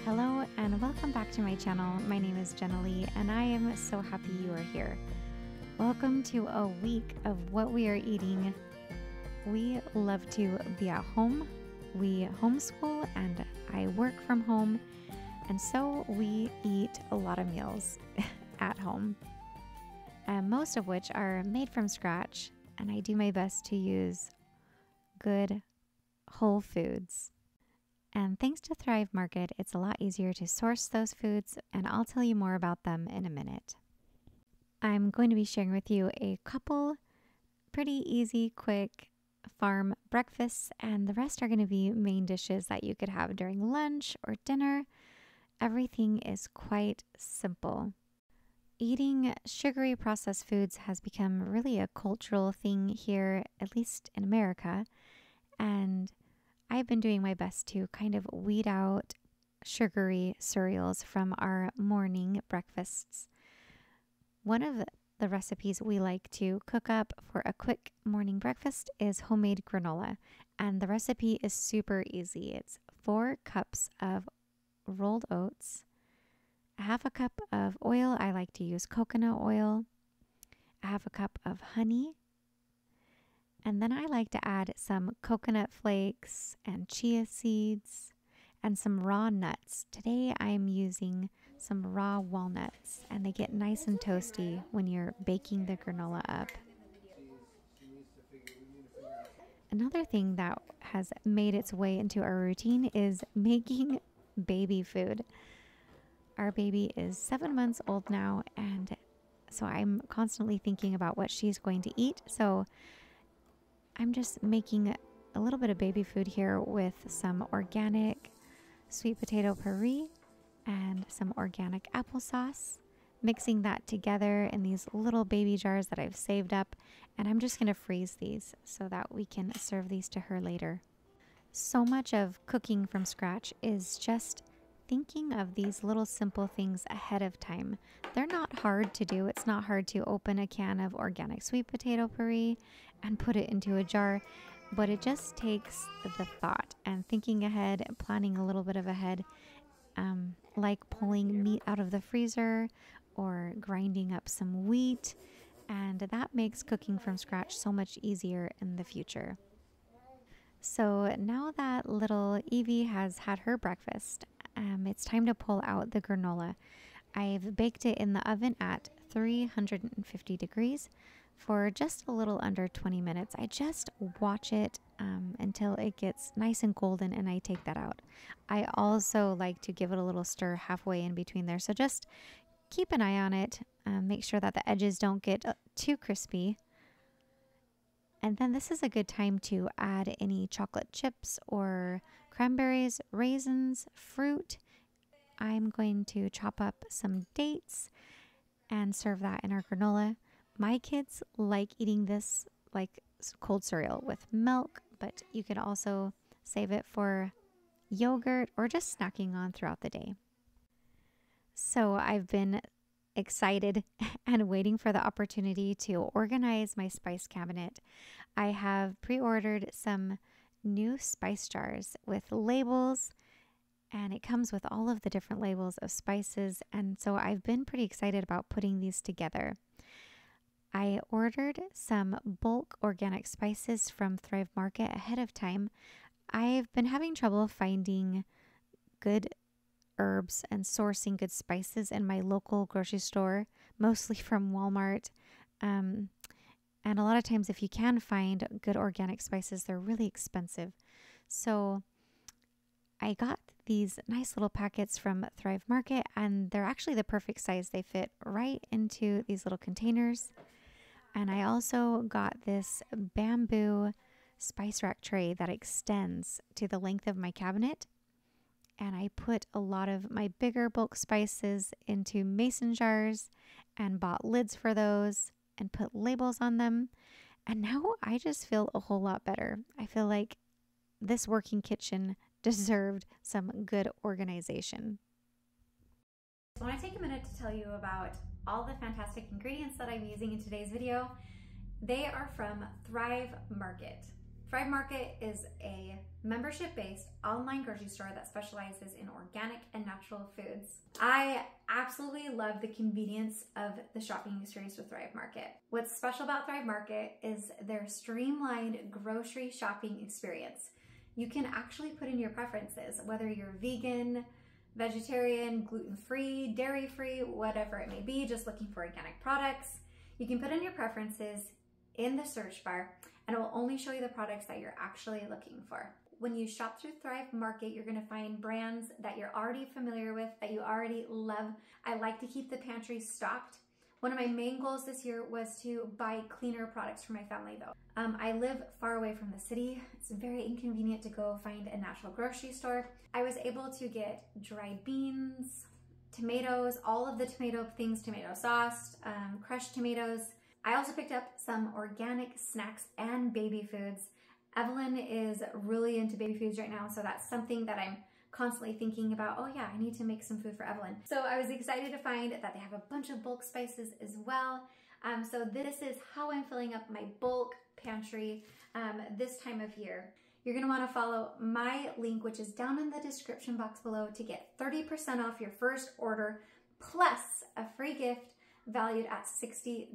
Hello and welcome back to my channel. My name is Jenna Lee and I am so happy you are here. Welcome to a week of what we are eating. We love to be at home. We homeschool and I work from home. And so we eat a lot of meals at home. Most of which are made from scratch. And I do my best to use good whole foods. And thanks to Thrive Market, it's a lot easier to source those foods, and I'll tell you more about them in a minute. I'm going to be sharing with you a couple pretty easy, quick farm breakfasts, and the rest are going to be main dishes that you could have during lunch or dinner. Everything is quite simple. Eating sugary processed foods has become really a cultural thing here, at least in America, and I've been doing my best to kind of weed out sugary cereals from our morning breakfasts. One of the recipes we like to cook up for a quick morning breakfast is homemade granola, and the recipe is super easy. It's 4 cups of rolled oats, half a cup of oil. I like to use coconut oil, half a cup of honey, and then I like to add some coconut flakes and chia seeds and some raw nuts. Today I'm using some raw walnuts, and they get nice and toasty when you're baking the granola up. Another thing that has made its way into our routine is making baby food. Our baby is 7 months old now, and so I'm constantly thinking about what she's going to eat. So I'm just making a little bit of baby food here with some organic sweet potato puree and some organic applesauce, mixing that together in these little baby jars that I've saved up, and I'm just going to freeze these so that we can serve these to her later. So much of cooking from scratch is just thinking of these little simple things ahead of time. They're not hard to do. It's not hard to open a can of organic sweet potato puree and put it into a jar, but it just takes the thought and thinking ahead, planning a little bit of ahead, like pulling meat out of the freezer or grinding up some wheat, and that makes cooking from scratch so much easier in the future. So now that little Evie has had her breakfast, it's time to pull out the granola. I've baked it in the oven at 350 degrees for just a little under 20 minutes. I just watch it until it gets nice and golden, and I take that out. I also like to give it a little stir halfway in between there. So just keep an eye on it. Make sure that the edges don't get too crispy. And then this is a good time to add any chocolate chips or cranberries, raisins, fruit. I'm going to chop up some dates and serve that in our granola. My kids like eating this like cold cereal with milk, but you could also save it for yogurt or just snacking on throughout the day. So I've been excited and waiting for the opportunity to organize my spice cabinet. I have pre-ordered some new spice jars with labels, and it comes with all of the different labels of spices, and so I've been pretty excited about putting these together. I ordered some bulk organic spices from Thrive Market ahead of time. I've been having trouble finding good herbs and sourcing good spices in my local grocery store, mostly from Walmart. And a lot of times if you can find good organic spices, they're really expensive. So I got these nice little packets from Thrive Market, and they're actually the perfect size. They fit right into these little containers. And I also got this bamboo spice rack tray that extends to the length of my cabinet. And I put a lot of my bigger bulk spices into mason jars and bought lids for those and put labels on them. And now I just feel a whole lot better. I feel like this working kitchen deserved some good organization. I want to take a minute to tell you about all the fantastic ingredients that I'm using in today's video. They are from Thrive Market. Thrive Market is a membership-based online grocery store that specializes in organic and natural foods. I absolutely love the convenience of the shopping experience with Thrive Market. What's special about Thrive Market is their streamlined grocery shopping experience. You can actually put in your preferences, whether you're vegan, vegetarian, gluten-free, dairy-free, whatever it may be, just looking for organic products. You can put in your preferences in the search bar, and it will only show you the products that you're actually looking for. When you shop through Thrive Market, you're gonna find brands that you're already familiar with, that you already love. I like to keep the pantry stocked. One of my main goals this year was to buy cleaner products for my family though. I live far away from the city. It's very inconvenient to go find a natural grocery store. I was able to get dried beans, tomatoes, all of the tomato things, tomato sauce, crushed tomatoes. I also picked up some organic snacks and baby foods. Evelyn is really into baby foods right now, so that's something that I'm constantly thinking about. Oh yeah, I need to make some food for Evelyn. So I was excited to find that they have a bunch of bulk spices as well. So this is how I'm filling up my bulk pantry this time of year. You're gonna wanna follow my link, which is down in the description box below, to get 30% off your first order, plus a free gift valued at $60.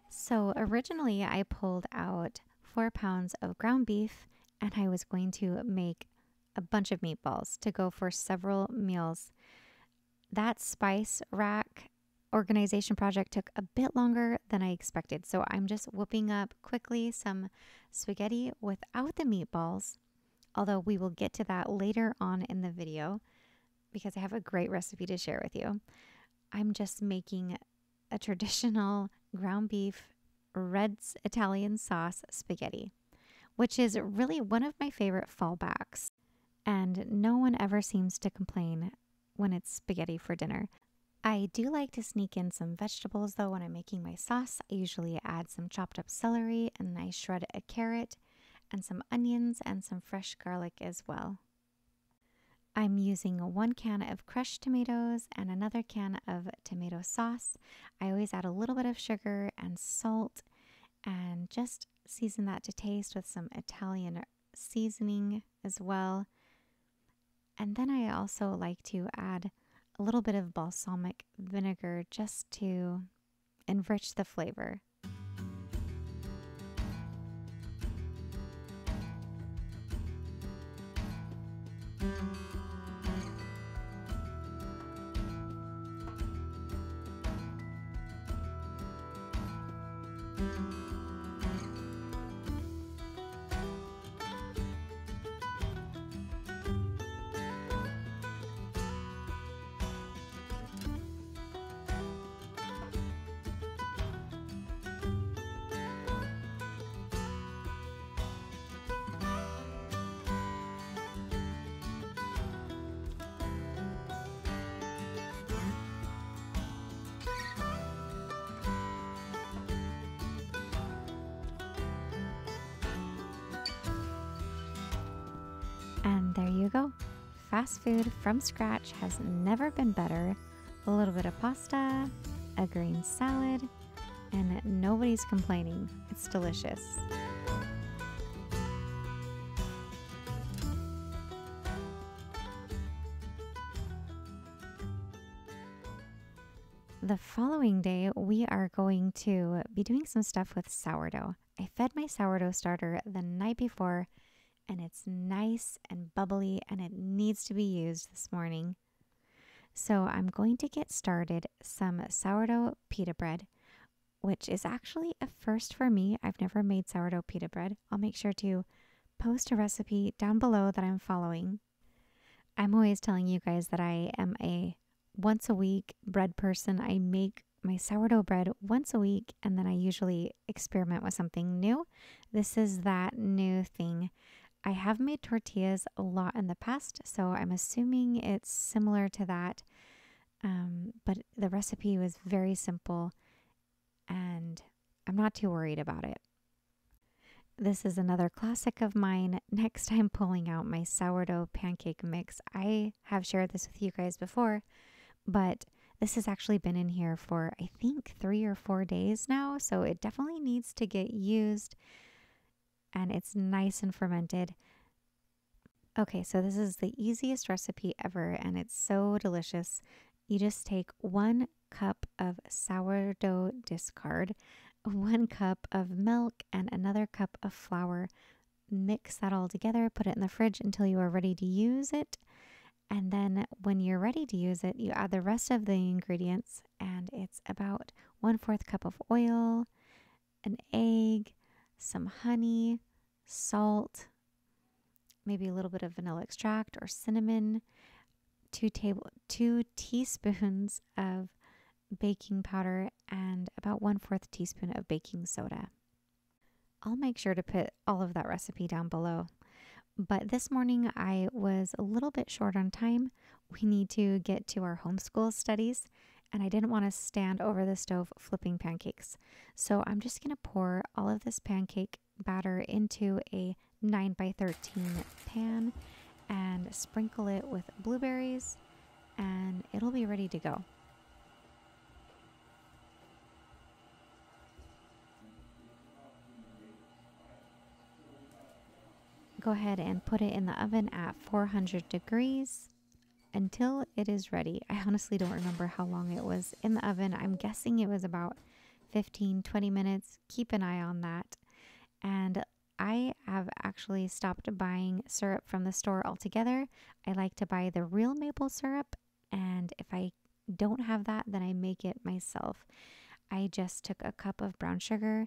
So originally I pulled out 4 pounds of ground beef and I was going to make a bunch of meatballs to go for several meals. That spice rack organization project took a bit longer than I expected. So I'm just whipping up quickly some spaghetti without the meatballs, although we will get to that later on in the video because I have a great recipe to share with you. I'm just making a traditional ground beef Red's Italian sauce spaghetti, which is really one of my favorite fallbacks. And no one ever seems to complain when it's spaghetti for dinner. I do like to sneak in some vegetables though when I'm making my sauce. I usually add some chopped up celery and I shred a carrot and some onions and some fresh garlic as well. I'm using 1 can of crushed tomatoes and another can of tomato sauce. I always add a little bit of sugar and salt and just season that to taste with some Italian seasoning as well. And then I also like to add a little bit of balsamic vinegar just to enrich the flavor. And there you go. Fast food from scratch has never been better. A little bit of pasta, a green salad, and nobody's complaining. It's delicious. The following day, we are going to be doing some stuff with sourdough. I fed my sourdough starter the night before, and it's nice and bubbly, and it needs to be used this morning. So I'm going to get started some sourdough pita bread, which is actually a first for me. I've never made sourdough pita bread. I'll make sure to post a recipe down below that I'm following. I'm always telling you guys that I am a once a week bread person. I make my sourdough bread once a week, and then I usually experiment with something new. This is that new thing. I have made tortillas a lot in the past, so I'm assuming it's similar to that. But the recipe was very simple, and I'm not too worried about it. This is another classic of mine. Next time pulling out my sourdough pancake mix. I have shared this with you guys before, but This has actually been in here for, I think, 3 or 4 days now, so it definitely needs to get used, and it's nice and fermented. Okay, so this is the easiest recipe ever, and it's so delicious. You just take 1 cup of sourdough discard, 1 cup of milk, and another cup of flour. Mix that all together, put it in the fridge until you are ready to use it. And then when you're ready to use it, you add the rest of the ingredients, and it's about 1/4 cup of oil, an egg, some honey, salt, maybe a little bit of vanilla extract or cinnamon, 2 teaspoons of baking powder, and about 1/4 teaspoon of baking soda. I'll make sure to put all of that recipe down below. But this morning I was a little bit short on time. We need to get to our homeschool studies, and I didn't want to stand over the stove flipping pancakes. So I'm just going to pour all of this pancake batter into a 9x13 pan and sprinkle it with blueberries, and it'll be ready to go. Go ahead and put it in the oven at 400 degrees until it is ready. I honestly don't remember how long it was in the oven. I'm guessing it was about 15-20 minutes. Keep an eye on that. And I have actually stopped buying syrup from the store altogether. I like to buy the real maple syrup, and if I don't have that, then I make it myself. I just took a cup of brown sugar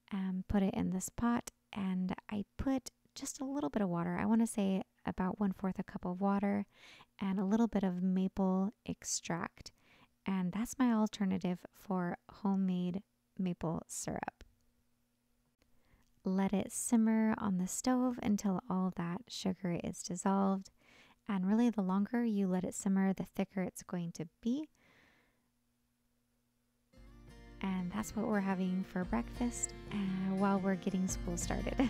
and put it in this pot, and I put just a little bit of water. I want to say about 1/4 a cup of water and a little bit of maple extract. And that's my alternative for homemade maple syrup. Let it simmer on the stove until all that sugar is dissolved. And really, the longer you let it simmer, the thicker it's going to be. And that's what we're having for breakfast while we're getting school started.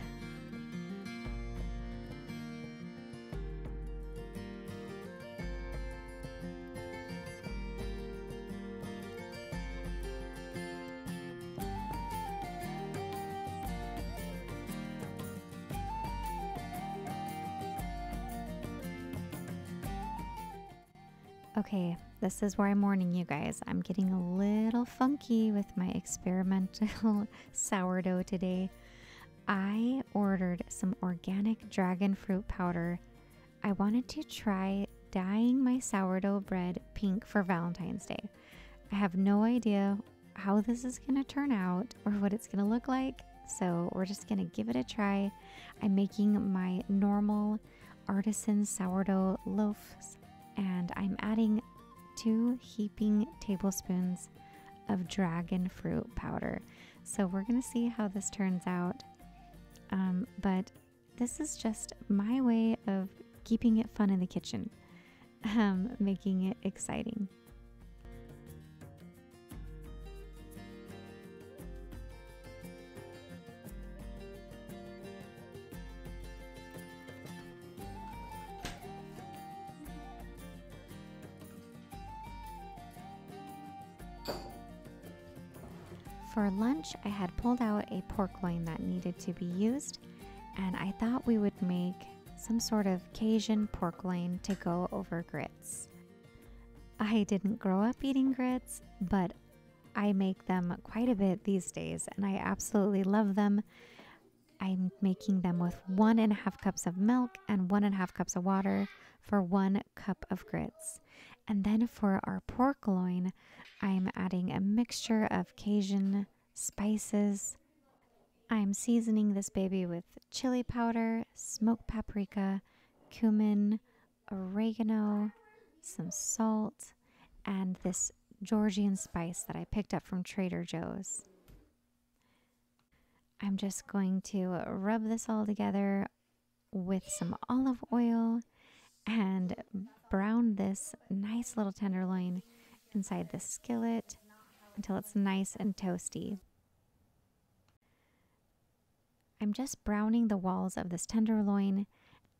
Okay, this is where I'm warning you guys. I'm getting a little funky with my experimental sourdough today. I ordered some organic dragon fruit powder. I wanted to try dyeing my sourdough bread pink for Valentine's Day. I have no idea how this is going to turn out or what it's going to look like, so we're just going to give it a try. I'm making my normal artisan sourdough loaves, and I'm adding 2 heaping tablespoons of dragon fruit powder. So we're going to see how this turns out. But this is just my way of keeping it fun in the kitchen, making it exciting. For lunch, I had pulled out a pork loin that needed to be used, and I thought we would make some sort of Cajun pork loin to go over grits. I didn't grow up eating grits, but I make them quite a bit these days, and I absolutely love them. I'm making them with 1.5 cups of milk and 1.5 cups of water for 1 cup of grits. And then for our pork loin, I'm adding a mixture of Cajun spices. I'm seasoning this baby with chili powder, smoked paprika, cumin, oregano, some salt, and this Georgian spice that I picked up from Trader Joe's. I'm just going to rub this all together with some olive oil and brown this nice little tenderloin inside the skillet until it's nice and toasty. I'm just browning the walls of this tenderloin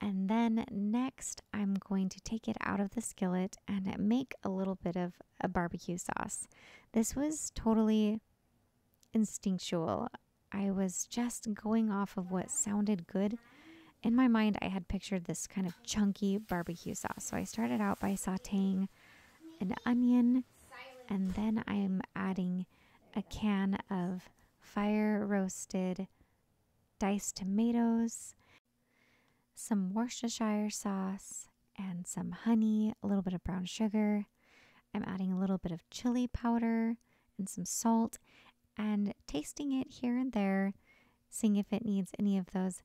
And then next, I'm going to take it out of the skillet and make a little bit of a barbecue sauce. This was totally instinctual. I was just going off of what sounded good. In my mind, I had pictured this kind of chunky barbecue sauce. So I started out by sauteing an onion, and then I'm adding a can of fire roasted diced tomatoes, some Worcestershire sauce, and some honey, a little bit of brown sugar. I'm adding a little bit of chili powder and some salt, and tasting it here and there, seeing if it needs any of those.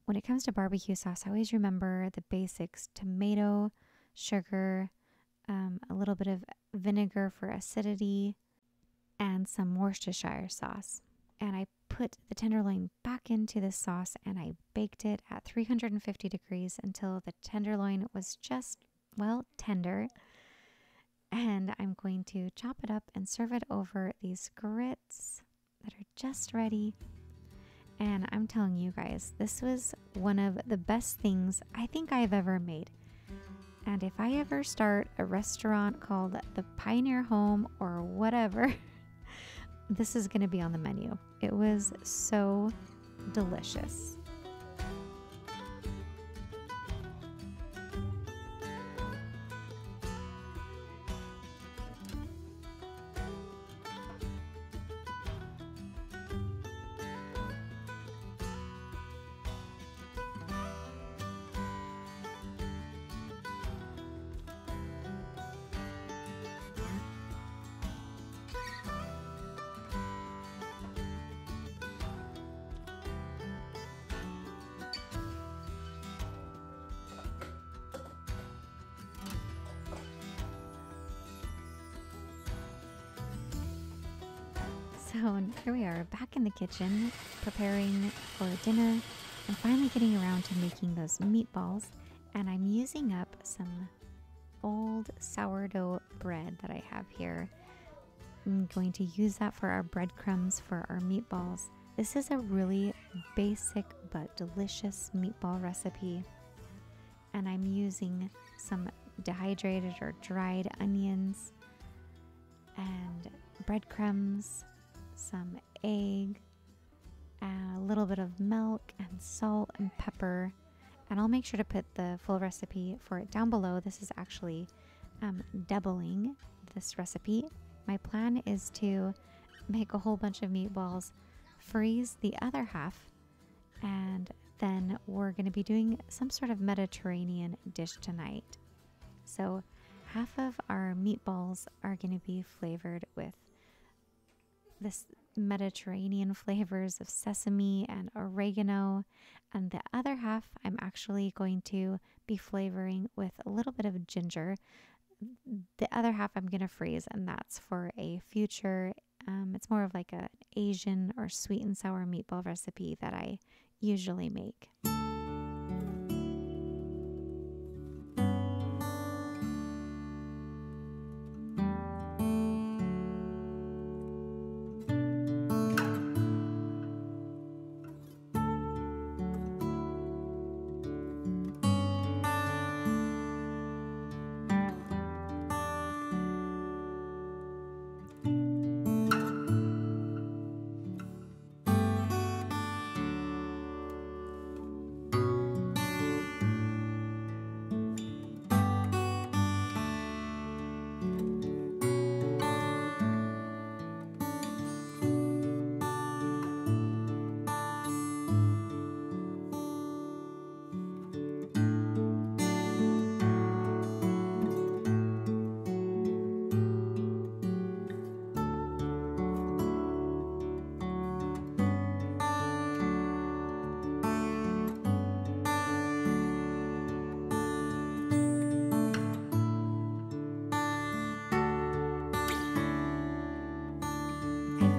When it comes to barbecue sauce, I always remember the basics: tomato, sugar, a little bit of vinegar for acidity, and some Worcestershire sauce. And I put the tenderloin back into this sauce and I baked it at 350 degrees until the tenderloin was just, well, tender. And I'm going to chop it up and serve it over these grits that are just ready. And I'm telling you guys, this was one of the best things I think I've ever made. And if I ever start a restaurant called the Pioneer Home or whatever, this is going to be on the menu. It was so delicious. So here we are back in the kitchen preparing for dinner and finally getting around to making those meatballs. And I'm using up some old sourdough bread that I have here. I'm going to use that for our breadcrumbs for our meatballs. This is a really basic but delicious meatball recipe. And I'm using some dehydrated or dried onions and breadcrumbs, some egg, a little bit of milk and salt and pepper. And I'll make sure to put the full recipe for it down below. This is actually doubling this recipe. My plan is to make a whole bunch of meatballs, freeze the other half, and then we're going to be doing some sort of Mediterranean dish tonight. So half of our meatballs are going to be flavored with this Mediterranean flavors of sesame and oregano, and the other half I'm actually going to be flavoring with a little bit of ginger. The other half I'm going to freeze, and that's for a future, it's more of like an Asian or sweet and sour meatball recipe that I usually make.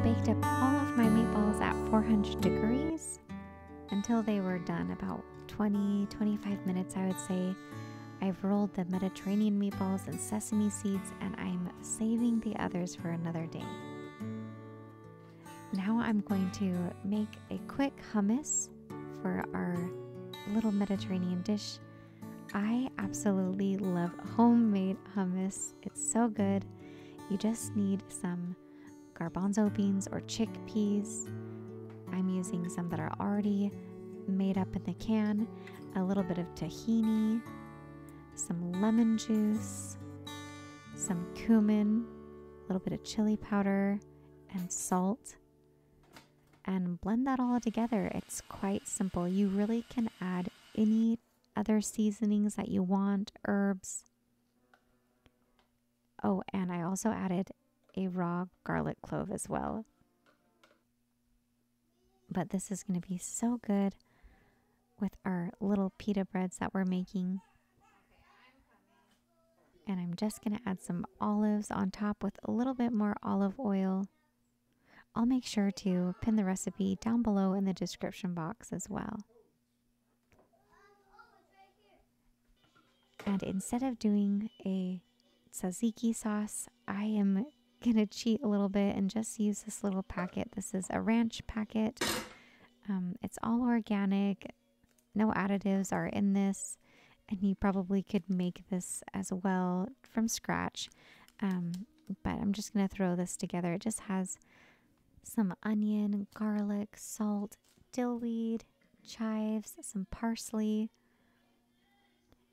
Baked up all of my meatballs at 400 degrees until they were done. About 20-25 minutes, I would say. I've rolled the Mediterranean meatballs in sesame seeds, and I'm saving the others for another day. Now I'm going to make a quick hummus for our little Mediterranean dish. I absolutely love homemade hummus. It's so good. You just need some garbanzo beans or chickpeas. I'm using some that are already made up in the can, a little bit of tahini, some lemon juice, some cumin, a little bit of chili powder, and salt, and blend that all together. It's quite simple. You really can add any other seasonings that you want, herbs. Oh, and I also added a raw garlic clove as well. But this is going to be so good with our little pita breads that we're making. And I'm just going to add some olives on top with a little bit more olive oil. I'll make sure to pin the recipe down below in the description box as well. And instead of doing a tzatziki sauce, I am going to cheat a little bit and just use this little packet. This is a ranch packet. It's all organic. No additives are in this. And you probably could make this as well from scratch. But I'm just going to throw this together. It just has some onion, garlic, salt, dill weed, chives, some parsley,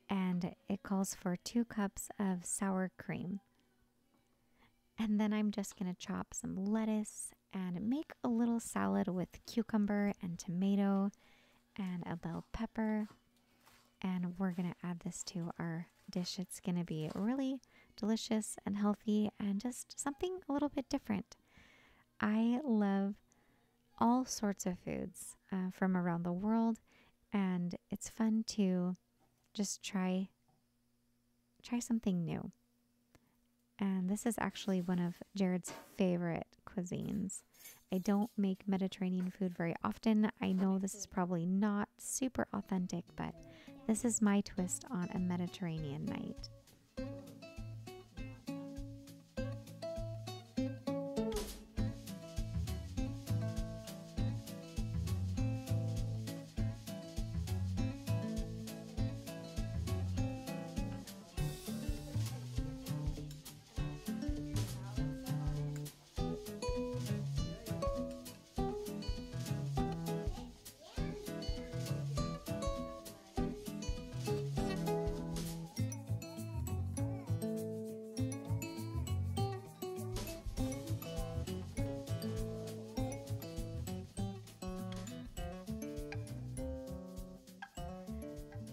and it calls for 2 cups of sour cream. And then I'm just going to chop some lettuce and make a little salad with cucumber and tomato and a bell pepper. And we're going to add this to our dish. It's going to be really delicious and healthy and just something a little bit different. I love all sorts of foods from around the world, and it's fun to just try something new. And this is actually one of Jared's favorite cuisines. I don't make Mediterranean food very often. I know this is probably not super authentic, but this is my twist on a Mediterranean night.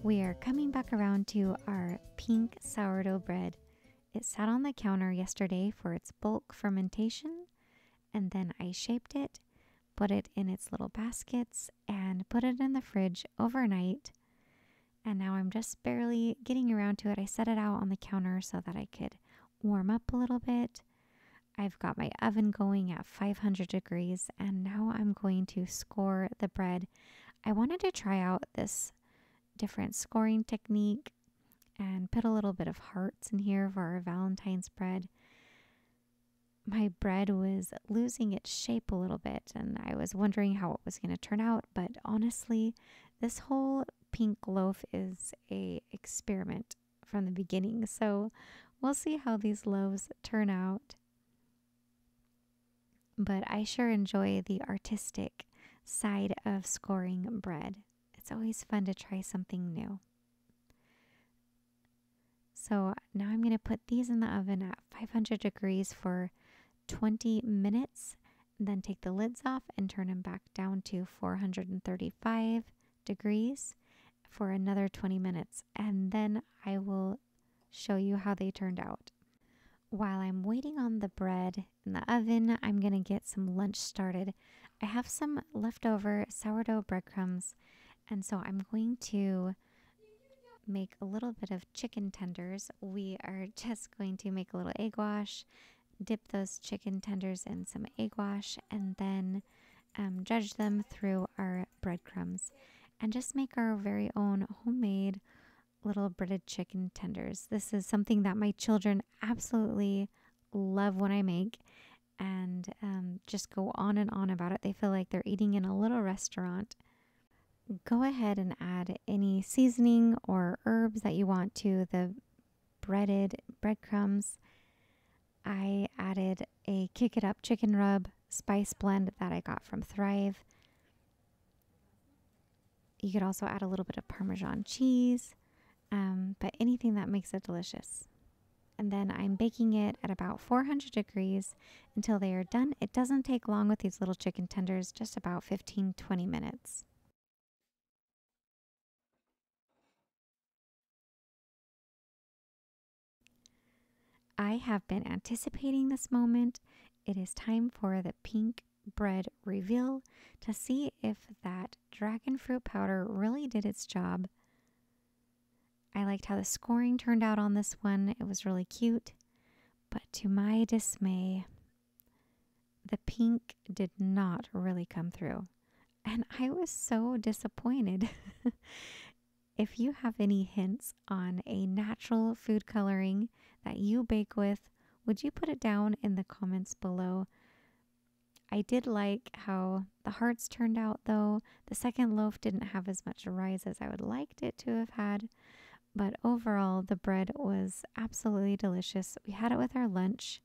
We are coming back around to our pink sourdough bread. It sat on the counter yesterday for its bulk fermentation, and then I shaped it, put it in its little baskets, and put it in the fridge overnight. And now I'm just barely getting around to it. I set it out on the counter so that I could warm up a little bit. I've got my oven going at 500 degrees, and now I'm going to score the bread. I wanted to try out this different scoring technique and put a little bit of hearts in here for our Valentine's bread. My bread was losing its shape a little bit, and I was wondering how it was going to turn out, but honestly, this whole pink loaf is a experiment from the beginning, so we'll see how these loaves turn out. But I sure enjoy the artistic side of scoring bread. It's always fun to try something new. So now I'm going to put these in the oven at 500 degrees for 20 minutes, then take the lids off and turn them back down to 435 degrees for another 20 minutes. And then I will show you how they turned out. While I'm waiting on the bread in the oven, I'm going to get some lunch started. I have some leftover sourdough breadcrumbs, and so I'm going to make a little bit of chicken tenders. We are just going to make a little egg wash, dip those chicken tenders in some egg wash, and then dredge them through our breadcrumbs and just make our very own homemade little breaded chicken tenders. This is something that my children absolutely love when I make, and just go on and on about it. They feel like they're eating in a little restaurant. go ahead and add any seasoning or herbs that you want to the breaded breadcrumbs. I added a Kick It Up chicken rub spice blend that I got from Thrive. You could also add a little bit of Parmesan cheese, but anything that makes it delicious. And then I'm baking it at about 400 degrees until they are done. It doesn't take long with these little chicken tenders, just about 15-20 minutes. I have been anticipating this moment. It is time for the pink bread reveal to see if that dragon fruit powder really did its job. I liked how the scoring turned out on this one. It was really cute. But to my dismay, the pink did not really come through. And I was so disappointed. If you have any hints on a natural food coloring that you bake with, would you put it down in the comments below? I did like how the hearts turned out though. The second loaf didn't have as much rise as I would liked it to have had. But overall, the bread was absolutely delicious. We had it with our lunch.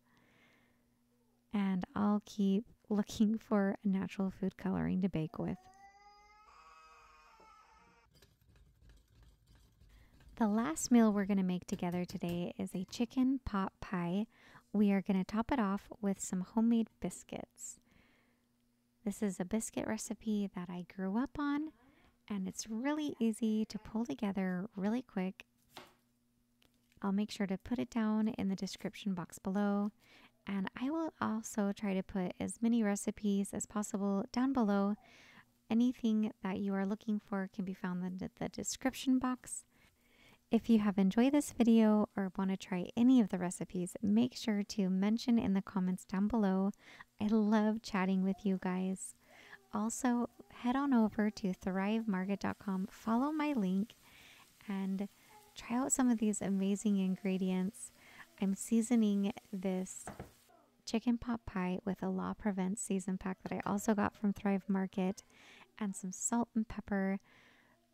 And I'll keep looking for a natural food coloring to bake with. The last meal we're going to make together today is a chicken pot pie. We are going to top it off with some homemade biscuits. This is a biscuit recipe that I grew up on, and it's really easy to pull together really quick. I'll make sure to put it down in the description box below, and I will also try to put as many recipes as possible down below. Anything that you are looking for can be found in the description box. If you have enjoyed this video or want to try any of the recipes, make sure to mention in the comments down below. I love chatting with you guys. Also, head on over to thrivemarket.com, follow my link, and try out some of these amazing ingredients. I'm seasoning this chicken pot pie with a La Provence season pack that I also got from Thrive Market, and some salt and pepper.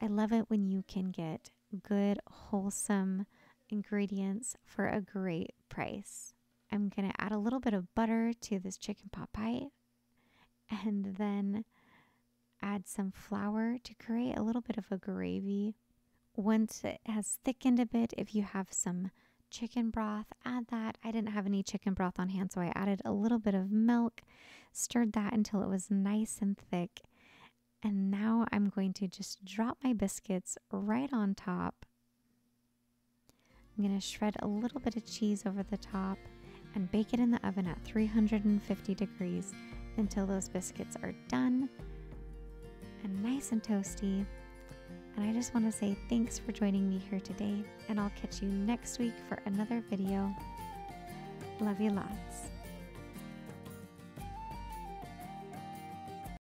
I love it when you can get good, wholesome ingredients for a great price. I'm going to add a little bit of butter to this chicken pot pie and then add some flour to create a little bit of a gravy. Once it has thickened a bit, if you have some chicken broth, add that. I didn't have any chicken broth on hand, so I added a little bit of milk, stirred that until it was nice and thick. And now I'm going to just drop my biscuits right on top. I'm going to shred a little bit of cheese over the top and bake it in the oven at 350 degrees until those biscuits are done and nice and toasty. And I just want to say thanks for joining me here today, and I'll catch you next week for another video. Love you lots.